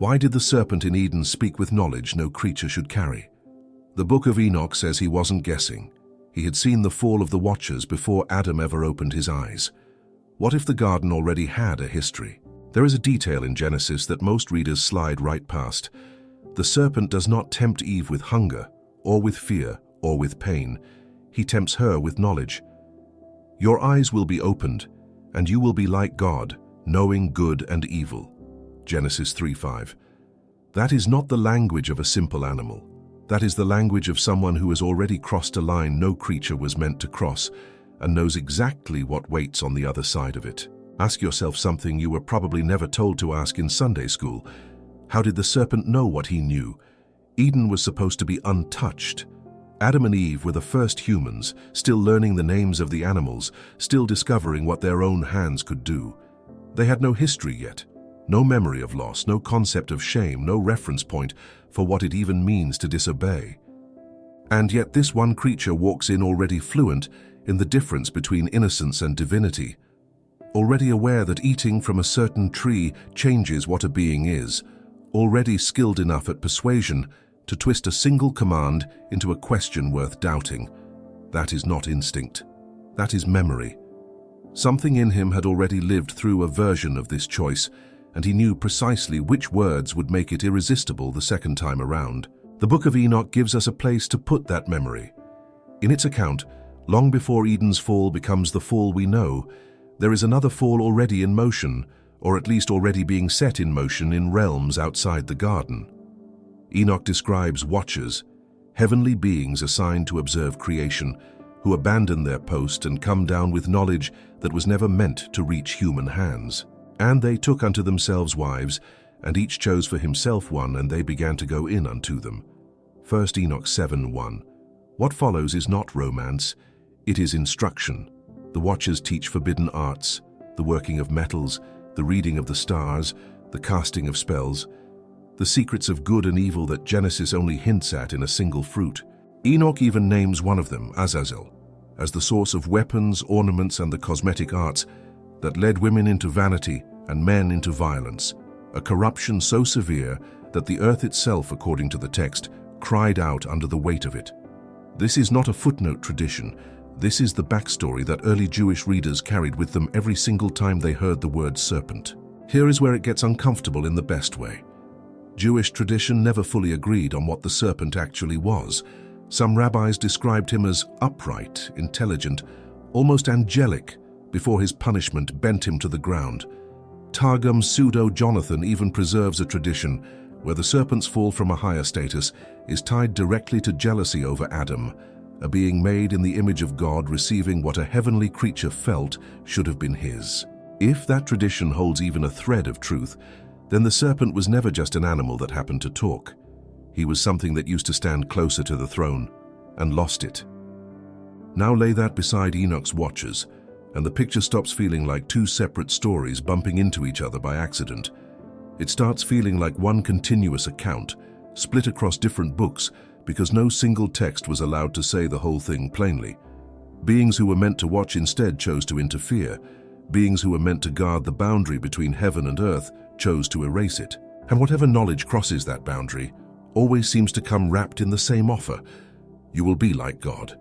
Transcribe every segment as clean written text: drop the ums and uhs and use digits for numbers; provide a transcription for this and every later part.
Why did the serpent in Eden speak with knowledge no creature should carry? The Book of Enoch says he wasn't guessing. He had seen the fall of the Watchers before Adam ever opened his eyes. What if the garden already had a history? There is a detail in Genesis that most readers slide right past. The serpent does not tempt Eve with hunger, or with fear, or with pain. He tempts her with knowledge. Your eyes will be opened, and you will be like God, knowing good and evil. Genesis 3:5. That is not the language of a simple animal. That is the language of someone who has already crossed a line no creature was meant to cross, and knows exactly what waits on the other side of it. Ask yourself something you were probably never told to ask in Sunday school. How did the serpent know what he knew? Eden was supposed to be untouched. Adam and Eve were the first humans, still learning the names of the animals, still discovering what their own hands could do. They had no history yet, no memory of loss, no concept of shame, no reference point for what it even means to disobey. And yet this one creature walks in already fluent in the difference between innocence and divinity, already aware that eating from a certain tree changes what a being is, already skilled enough at persuasion to twist a single command into a question worth doubting. That is not instinct. That is memory. Something in him had already lived through a version of this choice, and he knew precisely which words would make it irresistible the second time around. The Book of Enoch gives us a place to put that memory. In its account, long before Eden's fall becomes the fall we know, there is another fall already in motion, or at least already being set in motion in realms outside the garden. Enoch describes watchers, heavenly beings assigned to observe creation, who abandon their post and come down with knowledge that was never meant to reach human hands. And they took unto themselves wives, and each chose for himself one, and they began to go in unto them. 1 Enoch 7:1. What follows is not romance, it is instruction. The watchers teach forbidden arts, the working of metals, the reading of the stars, the casting of spells, the secrets of good and evil that Genesis only hints at in a single fruit. Enoch even names one of them, Azazel, as the source of weapons, ornaments, and the cosmetic arts that led women into vanity and men into violence, a corruption so severe that the earth itself, according to the text, cried out under the weight of it. This is not a footnote tradition. This is the backstory that early Jewish readers carried with them every single time they heard the word serpent. Here is where it gets uncomfortable in the best way. Jewish tradition never fully agreed on what the serpent actually was. Some rabbis described him as upright, intelligent, almost angelic, before his punishment bent him to the ground. Targum's pseudo-Jonathan even preserves a tradition where the serpent's fall from a higher status is tied directly to jealousy over Adam, a being made in the image of God receiving what a heavenly creature felt should have been his. If that tradition holds even a thread of truth, then the serpent was never just an animal that happened to talk. He was something that used to stand closer to the throne and lost it. Now lay that beside Enoch's watchers, and the picture stops feeling like two separate stories bumping into each other by accident. It starts feeling like one continuous account, split across different books because no single text was allowed to say the whole thing plainly. Beings who were meant to watch instead chose to interfere. Beings who were meant to guard the boundary between heaven and earth chose to erase it. And whatever knowledge crosses that boundary always seems to come wrapped in the same offer. You will be like God.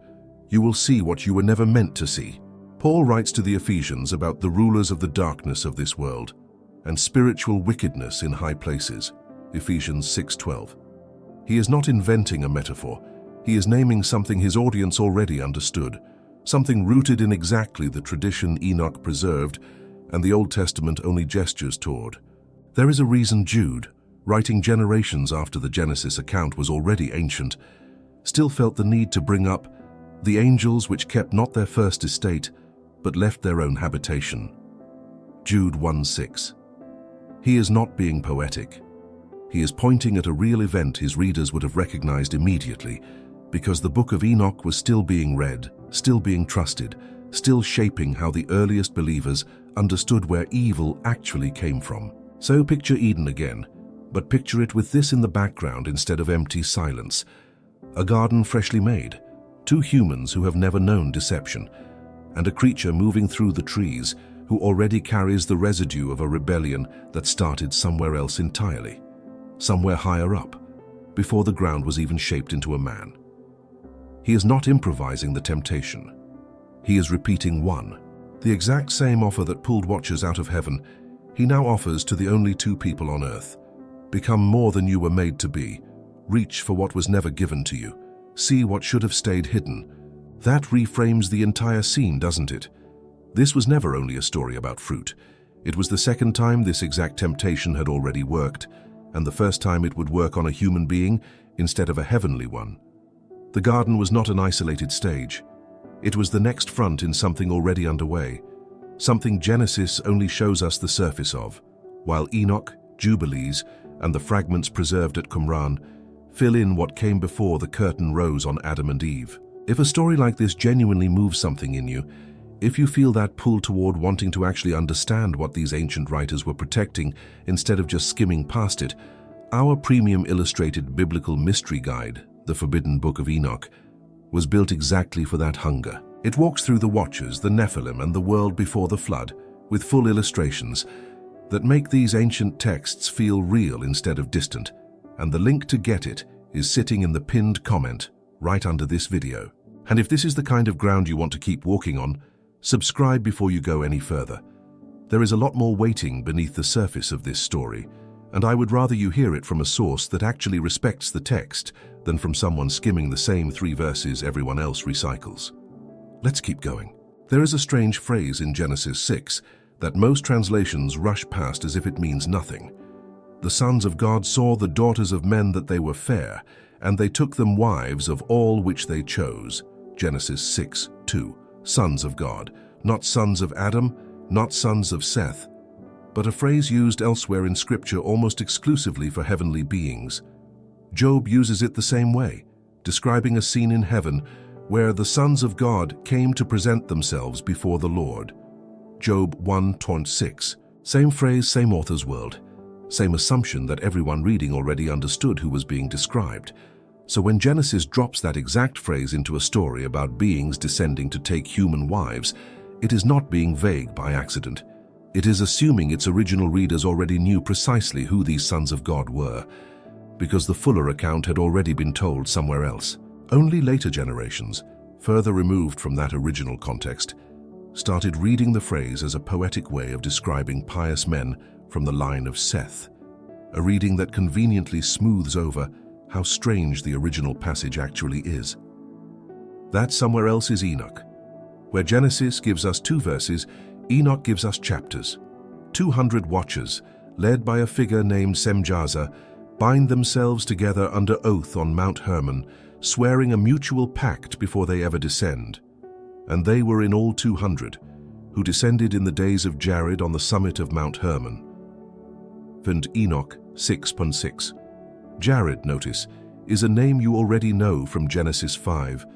You will see what you were never meant to see. Paul writes to the Ephesians about the rulers of the darkness of this world and spiritual wickedness in high places. Ephesians 6:12. He is not inventing a metaphor. He is naming something his audience already understood, something rooted in exactly the tradition Enoch preserved and the Old Testament only gestures toward. There is a reason Jude, writing generations after the Genesis account was already ancient, still felt the need to bring up the angels which kept not their first estate, but left their own habitation. Jude 1:6. He is not being poetic. He is pointing at a real event his readers would have recognized immediately, because the Book of Enoch was still being read, still being trusted, still shaping how the earliest believers understood where evil actually came from. So picture Eden again, but picture it with this in the background instead of empty silence. A garden freshly made, two humans who have never known deception, and a creature moving through the trees who already carries the residue of a rebellion that started somewhere else entirely. somewhere higher up, before the ground was even shaped into a man. He is not improvising the temptation. He is repeating one. The exact same offer that pulled watchers out of heaven, he now offers to the only two people on earth. Become more than you were made to be. Reach for what was never given to you. See what should have stayed hidden. That reframes the entire scene, doesn't it? This was never only a story about fruit. It was the second time this exact temptation had already worked, and the first time it would work on a human being instead of a heavenly one. The garden was not an isolated stage. It was the next front in something already underway, something Genesis only shows us the surface of, while Enoch, Jubilees, and the fragments preserved at Qumran fill in what came before the curtain rose on Adam and Eve. If a story like this genuinely moves something in you, if you feel that pull toward wanting to actually understand what these ancient writers were protecting instead of just skimming past it, our premium illustrated biblical mystery guide, The Forbidden Book of Enoch, was built exactly for that hunger. It walks through the Watchers, the Nephilim, and the world before the flood, with full illustrations that make these ancient texts feel real instead of distant, and the link to get it is sitting in the pinned comment right under this video. And if this is the kind of ground you want to keep walking on, subscribe before you go any further. There is a lot more waiting beneath the surface of this story, and I would rather you hear it from a source that actually respects the text than from someone skimming the same 3 verses everyone else recycles. Let's keep going. There is a strange phrase in Genesis 6 that most translations rush past as if it means nothing. The sons of God saw the daughters of men that they were fair, and they took them wives of all which they chose. Genesis 6:2. Sons of God, not sons of Adam, not sons of Seth, but a phrase used elsewhere in Scripture almost exclusively for heavenly beings. Job uses it the same way, describing a scene in heaven where the sons of God came to present themselves before the Lord. Job 1:6. Same phrase, same author's world. Same assumption that everyone reading already understood who was being described. So when Genesis drops that exact phrase into a story about beings descending to take human wives, it is not being vague by accident. It is assuming its original readers already knew precisely who these sons of God were, because the fuller account had already been told somewhere else. Only later generations, further removed from that original context, started reading the phrase as a poetic way of describing pious men from the line of Seth, a reading that conveniently smooths over how strange the original passage actually is. That somewhere else is Enoch. Where Genesis gives us 2 verses, Enoch gives us chapters. 200 watchers, led by a figure named Semjaza, bind themselves together under oath on Mount Hermon, swearing a mutual pact before they ever descend. And they were in all 200, who descended in the days of Jared on the summit of Mount Hermon. And Enoch 6:6. Jared, notice, is a name you already know from Genesis 5,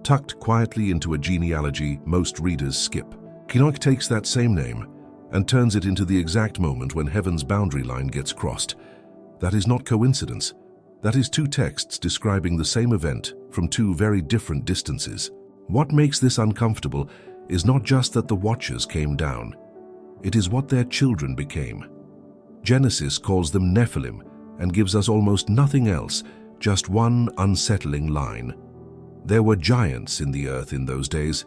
tucked quietly into a genealogy most readers skip. Enoch takes that same name and turns it into the exact moment when heaven's boundary line gets crossed. That is not coincidence. That is 2 texts describing the same event from 2 very different distances. What makes this uncomfortable is not just that the watchers came down. It is what their children became. Genesis calls them Nephilim and gives us almost nothing else, just one unsettling line. There were giants in the earth in those days.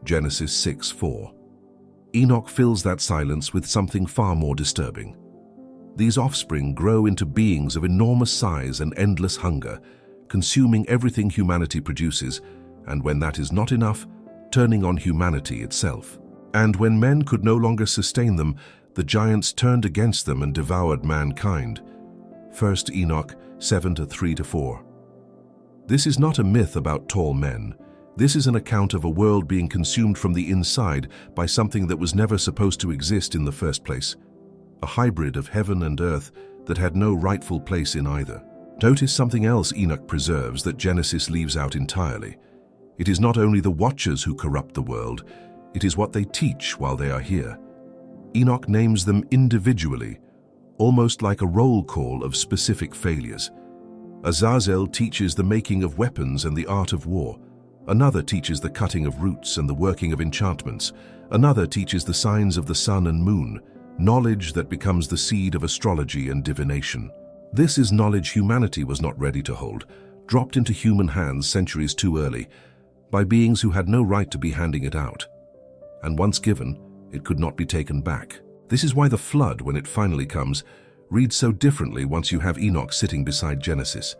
Genesis 6:4. Enoch fills that silence with something far more disturbing. These offspring grow into beings of enormous size and endless hunger, consuming everything humanity produces, and when that is not enough, turning on humanity itself. And when men could no longer sustain them, the giants turned against them and devoured mankind. 1 Enoch 7:3-4. This is not a myth about tall men. This is an account of a world being consumed from the inside by something that was never supposed to exist in the first place. A hybrid of heaven and earth that had no rightful place in either. Notice something else Enoch preserves that Genesis leaves out entirely. It is not only the watchers who corrupt the world, it is what they teach while they are here. Enoch names them individually, almost like a roll call of specific failures. Azazel teaches the making of weapons and the art of war. Another teaches the cutting of roots and the working of enchantments. Another teaches the signs of the sun and moon, knowledge that becomes the seed of astrology and divination. This is knowledge humanity was not ready to hold, dropped into human hands centuries too early, by beings who had no right to be handing it out. And once given, it could not be taken back. This is why the flood, when it finally comes, reads so differently once you have Enoch sitting beside Genesis.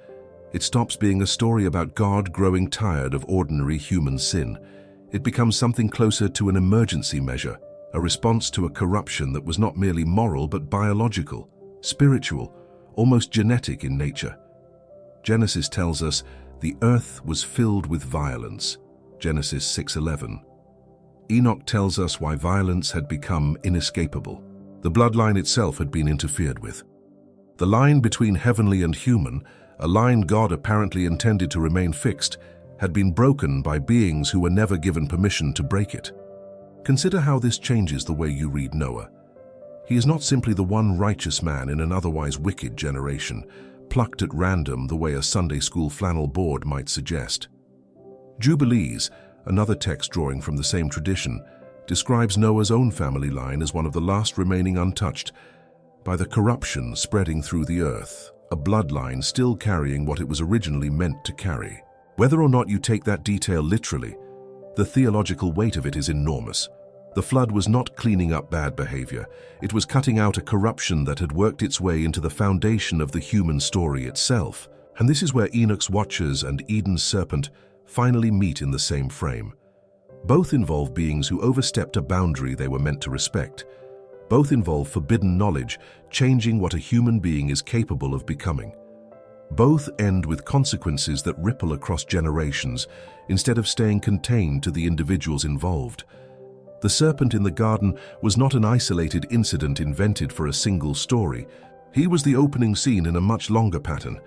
It stops being a story about God growing tired of ordinary human sin. It becomes something closer to an emergency measure, a response to a corruption that was not merely moral but biological, spiritual, almost genetic in nature. Genesis tells us the earth was filled with violence, Genesis 6:11. Enoch tells us why violence had become inescapable. The bloodline itself had been interfered with. The line between heavenly and human, a line God apparently intended to remain fixed, had been broken by beings who were never given permission to break it. Consider how this changes the way you read Noah. He is not simply the one righteous man in an otherwise wicked generation, plucked at random the way a Sunday school flannel board might suggest. Jubilees, another text drawing from the same tradition, describes Noah's own family line as one of the last remaining untouched by the corruption spreading through the earth, a bloodline still carrying what it was originally meant to carry. Whether or not you take that detail literally, the theological weight of it is enormous. The flood was not cleaning up bad behavior. It was cutting out a corruption that had worked its way into the foundation of the human story itself. And this is where Enoch's Watchers and Eden's Serpent finally meet in the same frame. Both involve beings who overstepped a boundary they were meant to respect. Both involve forbidden knowledge, changing what a human being is capable of becoming. Both end with consequences that ripple across generations instead of staying contained to the individuals involved. The serpent in the garden was not an isolated incident invented for a single story. He was the opening scene in a much longer pattern,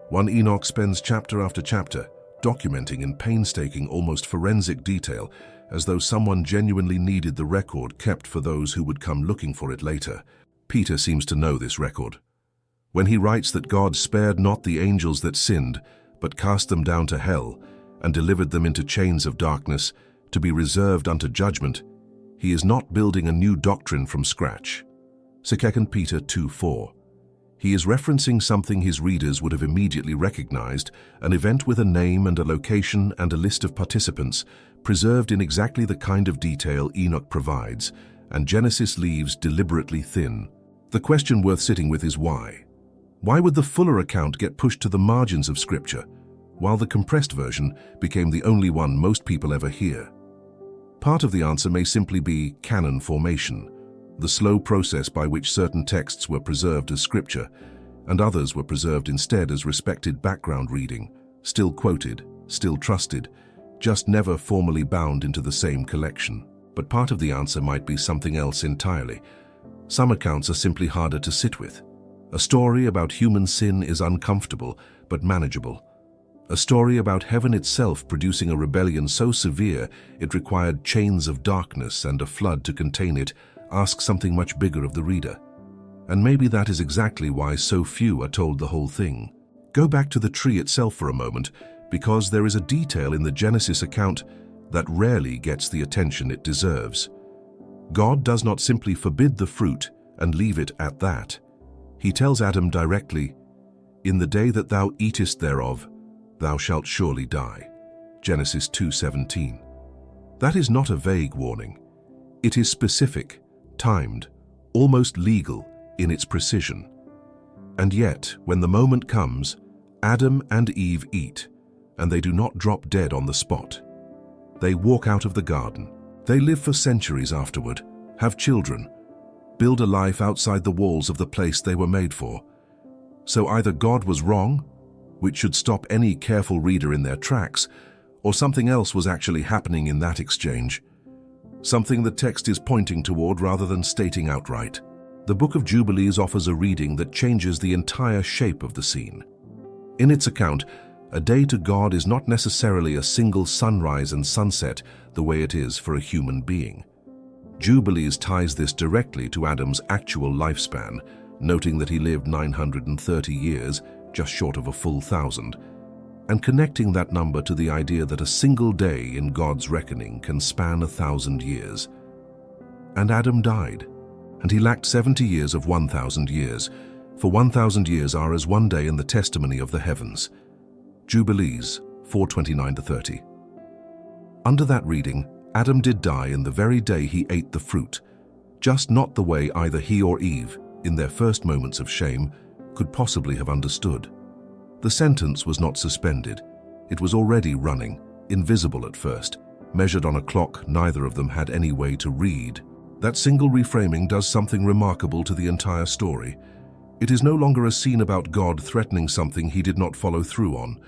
one Enoch spends chapter after chapter documenting in painstaking, almost forensic detail, as though someone genuinely needed the record kept for those who would come looking for it later. Peter seems to know this record. When he writes that God spared not the angels that sinned, but cast them down to hell, and delivered them into chains of darkness, to be reserved unto judgment, he is not building a new doctrine from scratch. 2 Peter 2:4. He is referencing something his readers would have immediately recognized, an event with a name and a location and a list of participants, preserved in exactly the kind of detail Enoch provides, and Genesis leaves deliberately thin. The question worth sitting with is why? Why would the fuller account get pushed to the margins of Scripture, while the compressed version became the only one most people ever hear? Part of the answer may simply be canon formation, the slow process by which certain texts were preserved as Scripture, and others were preserved instead as respected background reading, still quoted, still trusted, just never formally bound into the same collection. But part of the answer might be something else entirely. Some accounts are simply harder to sit with. A story about human sin is uncomfortable, but manageable. A story about heaven itself producing a rebellion so severe it required chains of darkness and a flood to contain it asks something much bigger of the reader. And maybe that is exactly why so few are told the whole thing. Go back to the tree itself for a moment, because there is a detail in the Genesis account that rarely gets the attention it deserves. God does not simply forbid the fruit and leave it at that. He tells Adam directly, "In the day that thou eatest thereof, thou shalt surely die." Genesis 2:17. That is not a vague warning. It is specific, timed, almost legal in its precision. And yet, when the moment comes, Adam and Eve eat, and they do not drop dead on the spot. They walk out of the garden. They live for centuries afterward, have children, build a life outside the walls of the place they were made for. So either God was wrong, which should stop any careful reader in their tracks, or something else was actually happening in that exchange. Something the text is pointing toward rather than stating outright. The Book of Jubilees offers a reading that changes the entire shape of the scene. In its account, a day to God is not necessarily a single sunrise and sunset the way it is for a human being. Jubilees ties this directly to Adam's actual lifespan, noting that he lived 930 years, just short of a full 1,000, and connecting that number to the idea that a single day in God's reckoning can span 1,000 years. And Adam died, and he lacked 70 years of 1,000 years, For 1,000 years are as one day in the testimony of the heavens. Jubilees 4:29-30. Under that reading, Adam did die in the very day he ate the fruit, just not the way either he or Eve, in their first moments of shame, could possibly have understood. The sentence was not suspended. It was already running, invisible at first, measured on a clock neither of them had any way to read. That single reframing does something remarkable to the entire story. It is no longer a scene about God threatening something he did not follow through on.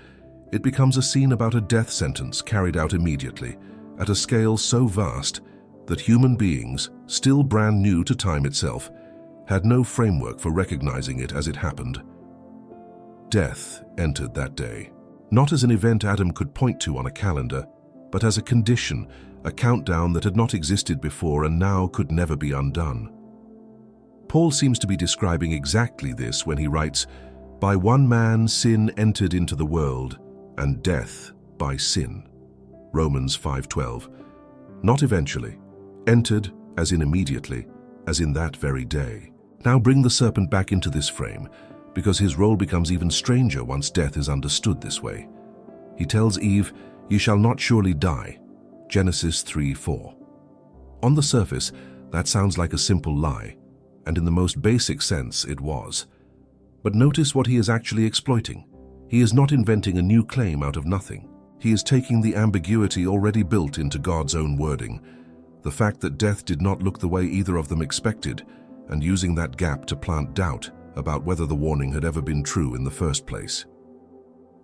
It becomes a scene about a death sentence carried out immediately, at a scale so vast that human beings, still brand new to time itself, had no framework for recognizing it as it happened. Death entered that day, not as an event Adam could point to on a calendar, but as a condition, a countdown that had not existed before and now could never be undone. Paul seems to be describing exactly this when he writes, "By one man sin entered into the world, and death by sin." Romans 5:12. Not eventually, entered as in immediately, as in that very day. Now bring the serpent back into this frame, because his role becomes even stranger once death is understood this way. He tells Eve, "You shall not surely die." Genesis 3:4. On the surface, that sounds like a simple lie, and in the most basic sense it was. But notice what he is actually exploiting. He is not inventing a new claim out of nothing. He is taking the ambiguity already built into God's own wording, the fact that death did not look the way either of them expected, and using that gap to plant doubt about whether the warning had ever been true in the first place.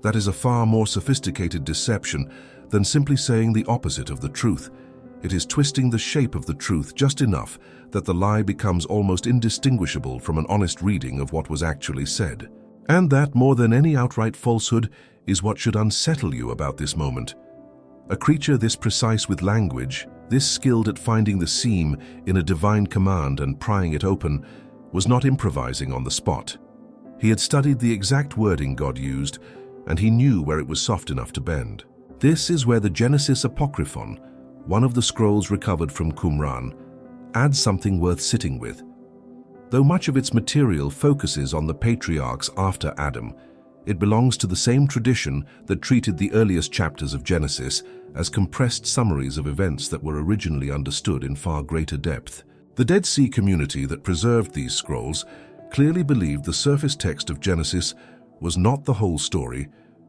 That is a far more sophisticated deception than simply saying the opposite of the truth. It is twisting the shape of the truth just enough that the lie becomes almost indistinguishable from an honest reading of what was actually said. And that, more than any outright falsehood, is what should unsettle you about this moment. A creature this precise with language, this skilled at finding the seam in a divine command and prying it open, was not improvising on the spot. He had studied the exact wording God used, and he knew where it was soft enough to bend. This is where the Genesis Apocryphon, one of the scrolls recovered from Qumran, adds something worth sitting with. Though much of its material focuses on the patriarchs after Adam, it belongs to the same tradition that treated the earliest chapters of Genesis as compressed summaries of events that were originally understood in far greater depth. The Dead Sea community that preserved these scrolls clearly believed the surface text of Genesis was not the whole story,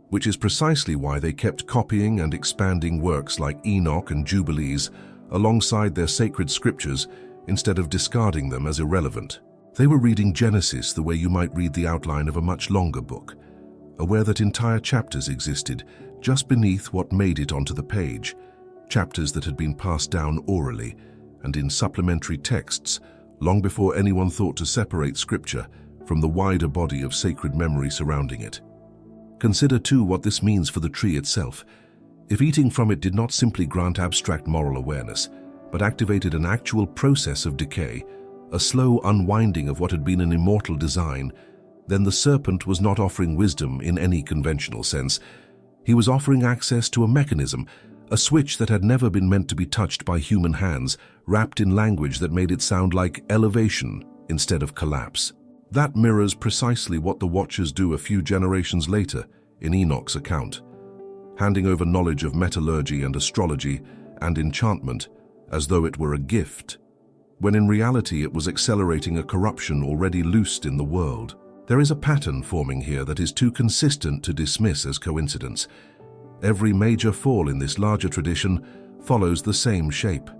which is precisely why they kept copying and expanding works like Enoch and Jubilees alongside their sacred scriptures instead of discarding them as irrelevant. They were reading Genesis the way you might read the outline of a much longer book, aware that entire chapters existed just beneath what made it onto the page, chapters that had been passed down orally and in supplementary texts long before anyone thought to separate scripture from the wider body of sacred memory surrounding it. Consider too what this means for the tree itself. If eating from it did not simply grant abstract moral awareness, but activated an actual process of decay, a slow unwinding of what had been an immortal design, then the serpent was not offering wisdom in any conventional sense. He was offering access to a mechanism, a switch that had never been meant to be touched by human hands, wrapped in language that made it sound like elevation instead of collapse. That mirrors precisely what the Watchers do a few generations later in Enoch's account, handing over knowledge of metallurgy and astrology and enchantment as though it were a gift, when in reality it was accelerating a corruption already loosed in the world. There is a pattern forming here that is too consistent to dismiss as coincidence. Every major fall in this larger tradition follows the same shape.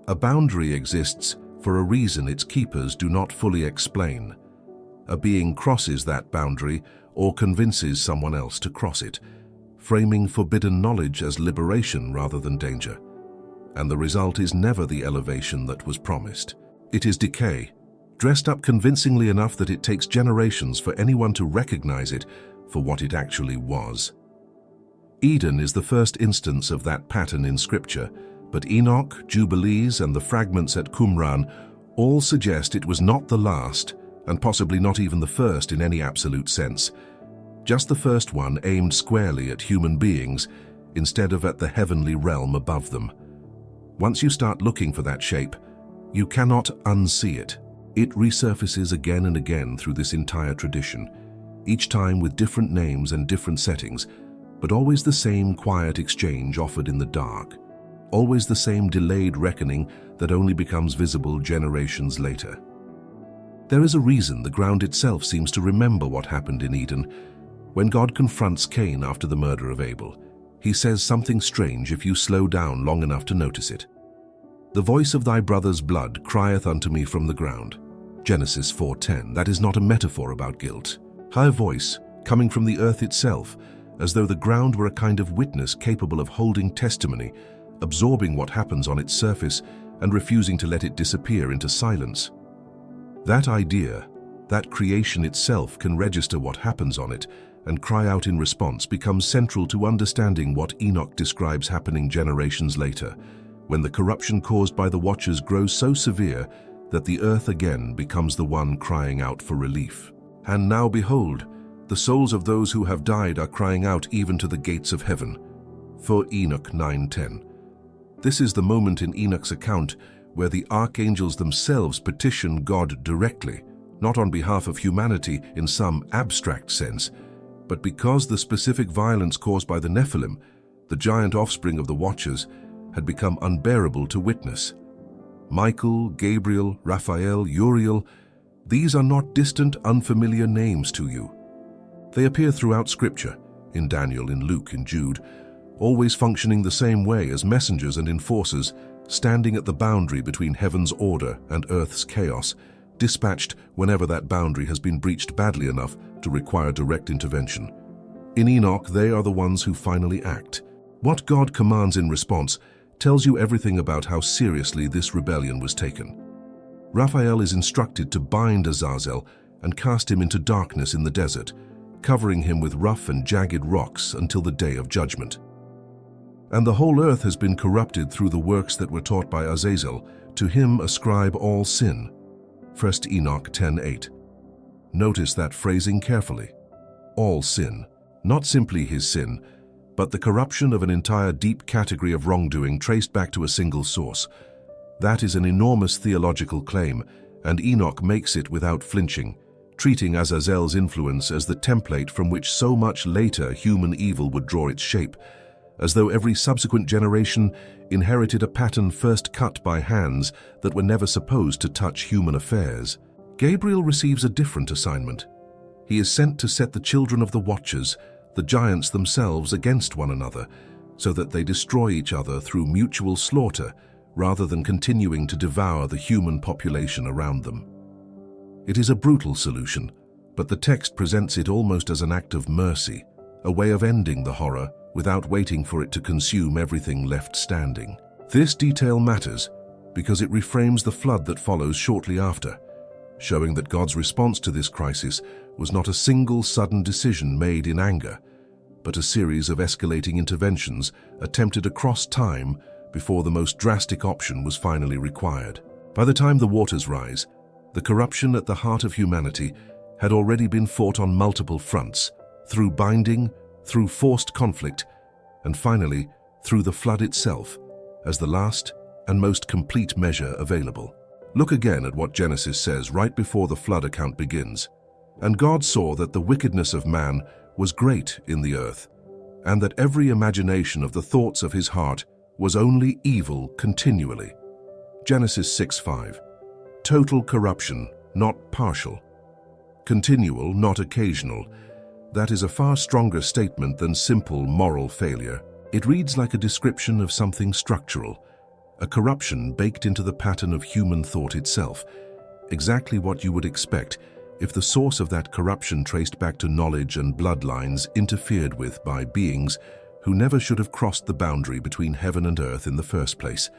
A boundary exists for a reason its keepers do not fully explain. A being crosses that boundary or convinces someone else to cross it, framing forbidden knowledge as liberation rather than danger. And the result is never the elevation that was promised. It is decay, dressed up convincingly enough that it takes generations for anyone to recognize it for what it actually was. Eden is the first instance of that pattern in Scripture, but Enoch, Jubilees, and the fragments at Qumran all suggest it was not the last, and possibly not even the first in any absolute sense. Just the first one aimed squarely at human beings instead of at the heavenly realm above them. Once you start looking for that shape, you cannot unsee it. It resurfaces again and again through this entire tradition, each time with different names and different settings, but always the same quiet exchange offered in the dark, always the same delayed reckoning that only becomes visible generations later. There is a reason the ground itself seems to remember what happened in Eden. When God confronts Cain after the murder of Abel, he says something strange if you slow down long enough to notice it. "The voice of thy brother's blood crieth unto me from the ground." Genesis 4:10. That is not a metaphor about guilt. Her voice, coming from the earth itself, as though the ground were a kind of witness capable of holding testimony, absorbing what happens on its surface and refusing to let it disappear into silence. That idea, that creation itself can register what happens on it and cry out in response, becomes central to understanding what Enoch describes happening generations later, when the corruption caused by the watchers grows so severe that the earth again becomes the one crying out for relief. "And now behold, the souls of those who have died are crying out even to the gates of heaven." For Enoch 9:10. This is the moment in Enoch's account where the archangels themselves petition God directly, not on behalf of humanity in some abstract sense, but because the specific violence caused by the Nephilim, the giant offspring of the Watchers, had become unbearable to witness. Michael, Gabriel, Raphael, Uriel, these are not distant, unfamiliar names to you. They appear throughout Scripture, in Daniel, in Luke, in Jude, always functioning the same way as messengers and enforcers, standing at the boundary between heaven's order and earth's chaos, dispatched whenever that boundary has been breached badly enough to require direct intervention. In Enoch, they are the ones who finally act. What God commands in response tells you everything about how seriously this rebellion was taken. Raphael is instructed to bind Azazel and cast him into darkness in the desert, covering him with rough and jagged rocks until the day of judgment. And the whole earth has been corrupted through the works that were taught by Azazel. To him ascribe all sin. 1 Enoch 10:8. Notice that phrasing carefully. All sin. Not simply his sin, but the corruption of an entire deep category of wrongdoing traced back to a single source. That is an enormous theological claim, and Enoch makes it without flinching, treating Azazel's influence as the template from which so much later human evil would draw its shape, as though every subsequent generation inherited a pattern first cut by hands that were never supposed to touch human affairs. Gabriel receives a different assignment. He is sent to set the children of the Watchers, the giants themselves, against one another, so that they destroy each other through mutual slaughter, rather than continuing to devour the human population around them. It is a brutal solution, but the text presents it almost as an act of mercy, a way of ending the horror without waiting for it to consume everything left standing. This detail matters because it reframes the flood that follows shortly after, showing that God's response to this crisis was not a single sudden decision made in anger, but a series of escalating interventions attempted across time before the most drastic option was finally required. By the time the waters rise, the corruption at the heart of humanity had already been fought on multiple fronts, through binding, through forced conflict, and finally through the flood itself, as the last and most complete measure available. Look again at what Genesis says right before the flood account begins. "And God saw that the wickedness of man was great in the earth, and that every imagination of the thoughts of his heart was only evil continually." Genesis 6:5. Total corruption, not partial. Continual, not occasional. That is a far stronger statement than simple moral failure. It reads like a description of something structural, a corruption baked into the pattern of human thought itself, exactly what you would expect if the source of that corruption traced back to knowledge and bloodlines interfered with by beings who never should have crossed the boundary between heaven and earth in the first place.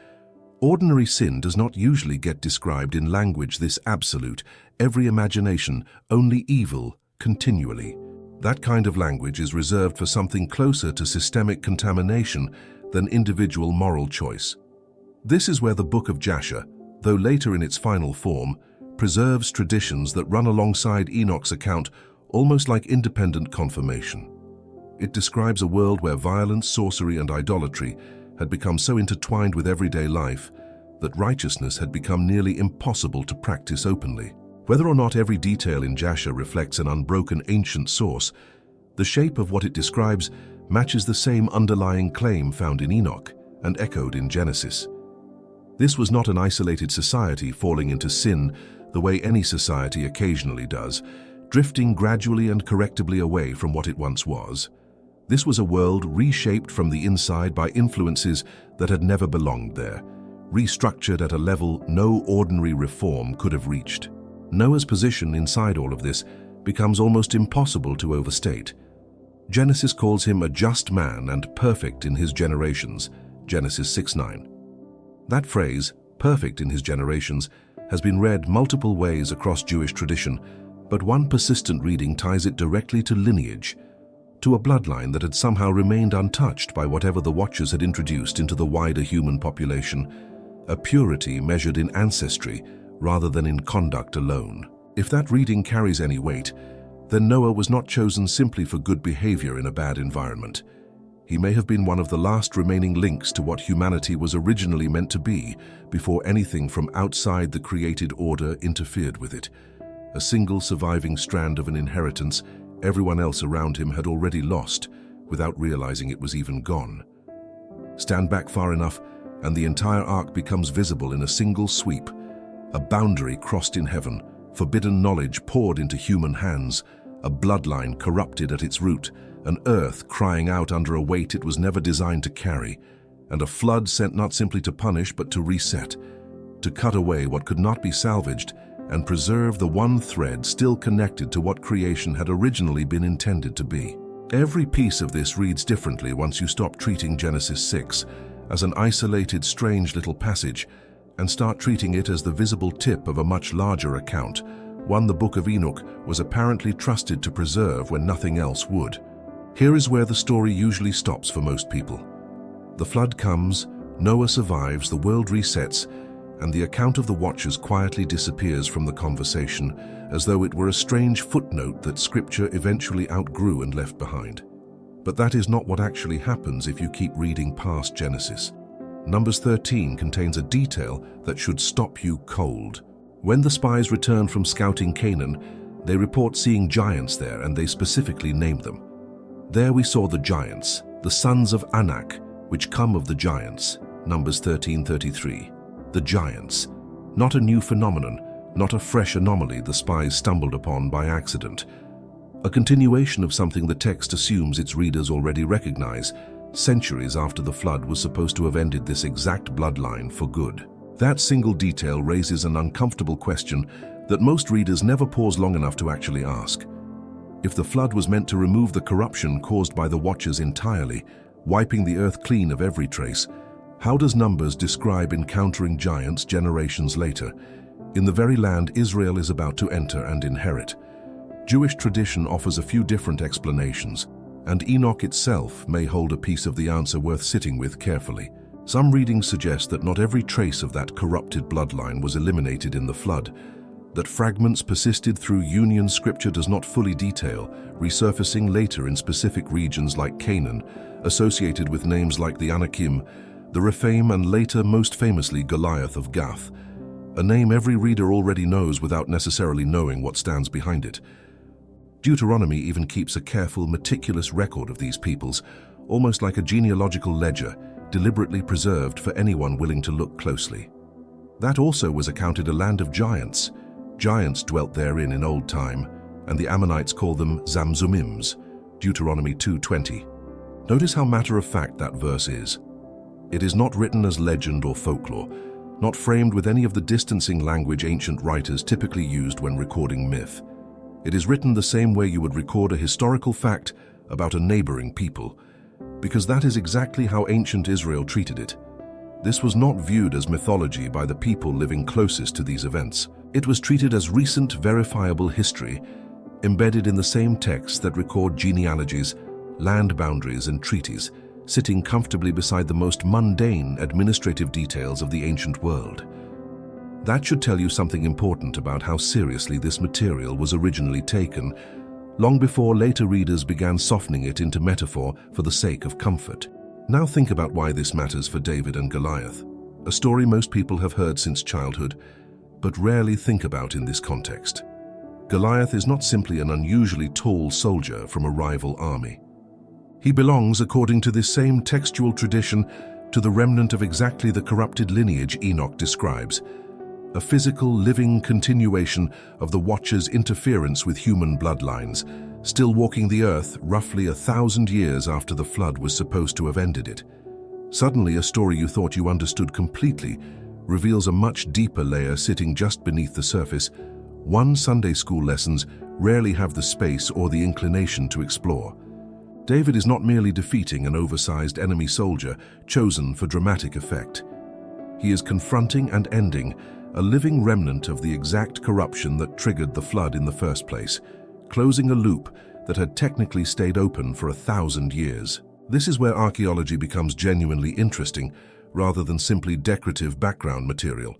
Ordinary sin does not usually get described in language this absolute, every imagination, only evil, continually. That kind of language is reserved for something closer to systemic contamination than individual moral choice. This is where the Book of Jasher, though later in its final form, preserves traditions that run alongside Enoch's account almost like independent confirmation. It describes a world where violence, sorcery, and idolatry had become so intertwined with everyday life that righteousness had become nearly impossible to practice openly. Whether or not every detail in Jasher reflects an unbroken ancient source, the shape of what it describes matches the same underlying claim found in Enoch and echoed in Genesis. This was not an isolated society falling into sin the way any society occasionally does, drifting gradually and correctably away from what it once was. This was a world reshaped from the inside by influences that had never belonged there, restructured at a level no ordinary reform could have reached. Noah's position inside all of this becomes almost impossible to overstate. Genesis calls him a just man and perfect in his generations, Genesis 6:9. That phrase, perfect in his generations, has been read multiple ways across Jewish tradition, but one persistent reading ties it directly to lineage, to a bloodline that had somehow remained untouched by whatever the Watchers had introduced into the wider human population, a purity measured in ancestry rather than in conduct alone. If that reading carries any weight, then Noah was not chosen simply for good behavior in a bad environment. He may have been one of the last remaining links to what humanity was originally meant to be before anything from outside the created order interfered with it. A single surviving strand of an inheritance everyone else around him had already lost without realizing it was even gone. Stand back far enough and the entire ark becomes visible in a single sweep, a boundary crossed in heaven, forbidden knowledge poured into human hands, a bloodline corrupted at its root, an earth crying out under a weight it was never designed to carry, and a flood sent not simply to punish but to reset, to cut away what could not be salvaged and preserve the one thread still connected to what creation had originally been intended to be. Every piece of this reads differently once you stop treating Genesis 6 as an isolated, strange little passage and start treating it as the visible tip of a much larger account, one the Book of Enoch was apparently trusted to preserve when nothing else would. Here is where the story usually stops for most people. The flood comes, Noah survives, the world resets, and the account of the Watchers quietly disappears from the conversation, as though it were a strange footnote that Scripture eventually outgrew and left behind. But that is not what actually happens if you keep reading past Genesis. Numbers 13 contains a detail that should stop you cold. When the spies return from scouting Canaan, they report seeing giants there, and they specifically named them. There we saw the giants, the sons of Anak, which come of the giants, Numbers 13:33. The giants, not a new phenomenon, not a fresh anomaly the spies stumbled upon by accident. A continuation of something the text assumes its readers already recognize, centuries after the flood was supposed to have ended this exact bloodline for good. That single detail raises an uncomfortable question that most readers never pause long enough to actually ask. If the flood was meant to remove the corruption caused by the Watchers entirely, wiping the earth clean of every trace, how does Numbers describe encountering giants generations later, in the very land Israel is about to enter and inherit? Jewish tradition offers a few different explanations, and Enoch itself may hold a piece of the answer worth sitting with carefully. Some readings suggest that not every trace of that corrupted bloodline was eliminated in the flood, that fragments persisted through union Scripture does not fully detail, resurfacing later in specific regions like Canaan, associated with names like the Anakim, the Rephaim, and later, most famously, Goliath of Gath, a name every reader already knows without necessarily knowing what stands behind it. Deuteronomy even keeps a careful, meticulous record of these peoples, almost like a genealogical ledger, deliberately preserved for anyone willing to look closely. That also was accounted a land of giants. Giants dwelt therein in old time, and the Ammonites call them Zamzumims, Deuteronomy 2:20. Notice how matter-of-fact that verse is. It is not written as legend or folklore, not framed with any of the distancing language ancient writers typically used when recording myth. It is written the same way you would record a historical fact about a neighboring people, because that is exactly how ancient Israel treated it. This was not viewed as mythology by the people living closest to these events. It was treated as recent, verifiable history, embedded in the same texts that record genealogies, land boundaries, and treaties, sitting comfortably beside the most mundane administrative details of the ancient world. That should tell you something important about how seriously this material was originally taken, long before later readers began softening it into metaphor for the sake of comfort. Now think about why this matters for David and Goliath. a story most people have heard since childhood, but rarely think about in this context. Goliath is not simply an unusually tall soldier from a rival army. He belongs, according to this same textual tradition, to the remnant of exactly the corrupted lineage Enoch describes, a physical, living continuation of the Watcher's interference with human bloodlines, still walking the earth roughly 1,000 years after the flood was supposed to have ended it. Suddenly, a story you thought you understood completely reveals a much deeper layer sitting just beneath the surface, one Sunday school lessons rarely have the space or the inclination to explore. David is not merely defeating an oversized enemy soldier chosen for dramatic effect. He is confronting and ending a living remnant of the exact corruption that triggered the flood in the first place, closing a loop that had technically stayed open for 1,000 years. This is where archaeology becomes genuinely interesting, rather than simply decorative background material.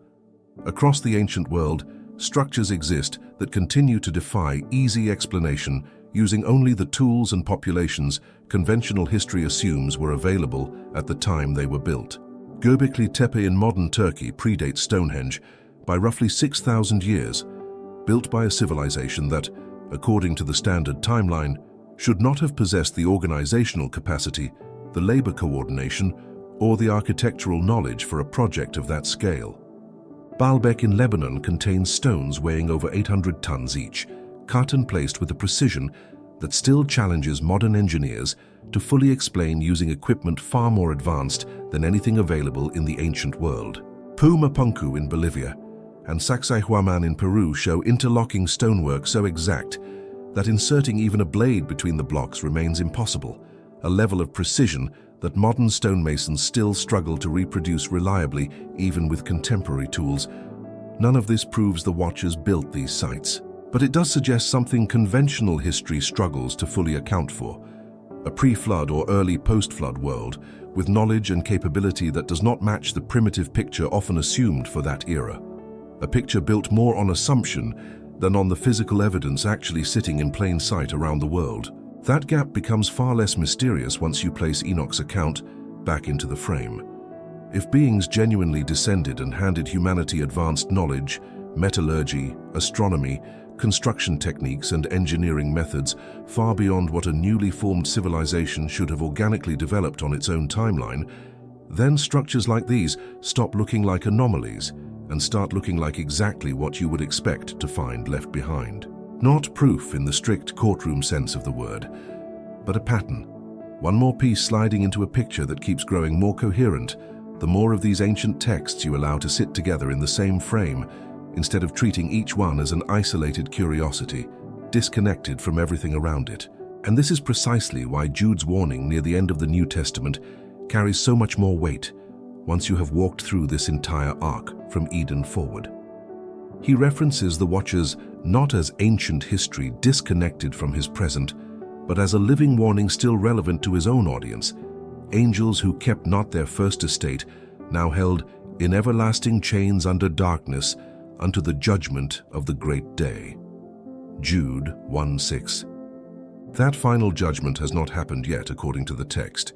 Across the ancient world, structures exist that continue to defy easy explanation using only the tools and populations conventional history assumes were available at the time they were built. Göbekli Tepe in modern Turkey predates Stonehenge by roughly 6,000 years, built by a civilization that, according to the standard timeline, should not have possessed the organizational capacity, the labor coordination, or the architectural knowledge for a project of that scale. Baalbek in Lebanon contains stones weighing over 800 tons each, cut and placed with a precision that still challenges modern engineers to fully explain using equipment far more advanced than anything available in the ancient world. Pumapunku in Bolivia and Sacsayhuaman in Peru show interlocking stonework so exact that inserting even a blade between the blocks remains impossible, a level of precision that modern stonemasons still struggle to reproduce reliably even with contemporary tools. None of this proves the Watchers built these sites, but it does suggest something conventional history struggles to fully account for: a pre-flood or early post-flood world with knowledge and capability that does not match the primitive picture often assumed for that era. A picture built more on assumption than on the physical evidence actually sitting in plain sight around the world. That gap becomes far less mysterious once you place Enoch's account back into the frame. If beings genuinely descended and handed humanity advanced knowledge, metallurgy, astronomy, construction techniques and engineering methods far beyond what a newly formed civilization should have organically developed on its own timeline, then structures like these stop looking like anomalies and start looking like exactly what you would expect to find left behind. Not proof in the strict courtroom sense of the word, but a pattern. One more piece sliding into a picture that keeps growing more coherent the more of these ancient texts you allow to sit together in the same frame, instead of treating each one as an isolated curiosity, disconnected from everything around it. And this is precisely why Jude's warning near the end of the New Testament carries so much more weight once you have walked through this entire arc from Eden forward. He references the Watchers not as ancient history disconnected from his present, but as a living warning still relevant to his own audience, angels who kept not their first estate, now held in everlasting chains under darkness unto the judgment of the great day. Jude 1:6. That final judgment has not happened yet according to the text,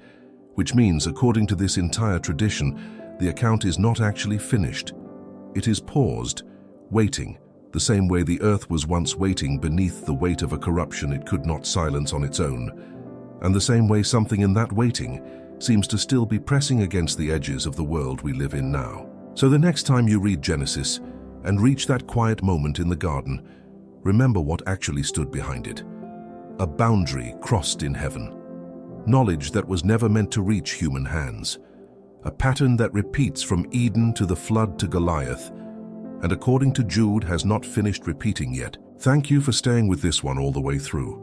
which means, according to this entire tradition, the account is not actually finished. It is paused, waiting, the same way the earth was once waiting beneath the weight of a corruption it could not silence on its own, and the same way something in that waiting seems to still be pressing against the edges of the world we live in now. So the next time you read Genesis and reach that quiet moment in the garden, remember what actually stood behind it. A boundary crossed in heaven. Knowledge that was never meant to reach human hands. A pattern that repeats from Eden to the flood to Goliath, and according to Jude has not finished repeating yet. Thank you for staying with this one all the way through.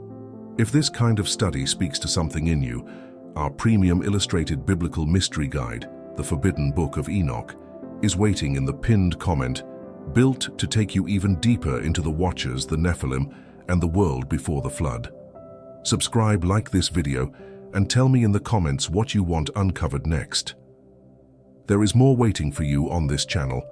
If this kind of study speaks to something in you, our premium illustrated biblical mystery guide, The Forbidden Book of Enoch, is waiting in the pinned comment, built to take you even deeper into the Watchers, the Nephilim, and the world before the flood. Subscribe, like this video, and tell me in the comments what you want uncovered next. There is more waiting for you on this channel.